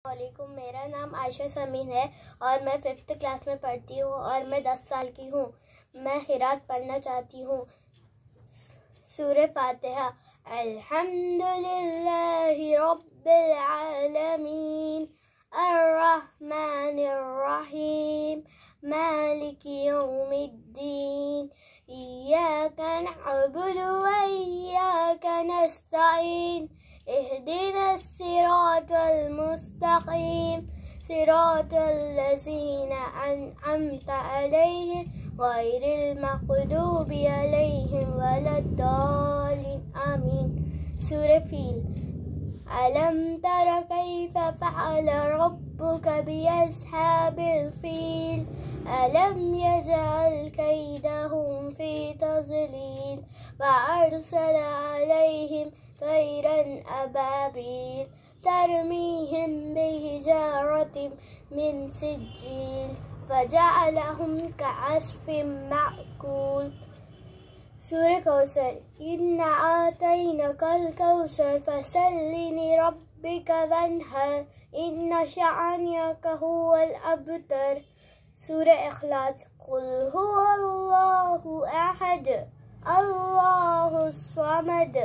वालेकुम, मेरा नाम आयशा समीन है और मैं 5th क्लास में पढ़ती हूँ और मैं 10 साल की हूँ। मैं क़िरात पढ़ना चाहती हूँ। सूरह फातिहा। अल्हम्दुलिल्लाहि रब्बिल आलमीन अर्रहमानिर रहीम मालिकि यौमिद्दीन इय्याका नअबुदु व इय्याका नस्तईन इहदिनस सिरातल मुस्तक़ीम सिरातल लज़ीना अनअमता अलैहिम गैरिल मग़दूबि अलैहिम वलद्दालिन आमीन। सूरह फील। अलम तर कैफ़ फ़अल रब्बुक बिअस्हाबिल फील अलम यजअल कैदहुम फ़ी तज़लील वअरसल अलैहिम तैरन अबाबील तरमीहिम बिहिजारतिम मिन सिज्जील फजअलहुम कअस्फ़िन मअकूल। सूरह कौसर। इन्ना आतैनाकल कौसर फसल्लि लिरब्बिका वन्हर इन्ना शानिअका हुवल अबतर। सूरह इख़लास। क़ुल हुवल्लाहु अहद अल्लाहुस समद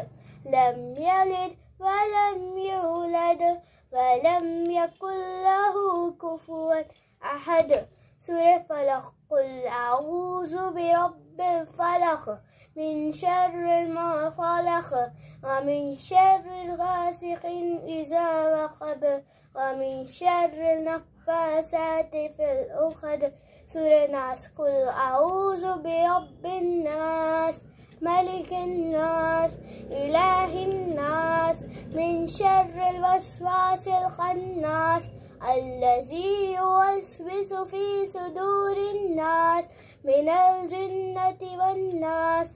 लम यलिद वलम यूलद वलम यकुल लहू कुफुवन अहद। सूरह फलक़। क़ुल अऊज़ु बिरब्बिल फ़लक़ मिन शर्रि मा ख़लक़ व मिन शर्रिल गासिक़िन इज़ा वक़ब व मिन शर्रिन नफ़्फ़ासाति फ़िल उक़द। सूरह नास। क़ुल अऊज़ु बिरब्बिन नास मलिकिन नास इलाहिन नास मिन शर्रिल वस्वासिल ख़न्नास अल्लज़ी युवस्विसु फ़ी सुदूरिन नास मिनल जिन्नति वन्नास।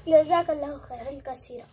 जज़ाकल्लाहु खैरन कसीरा।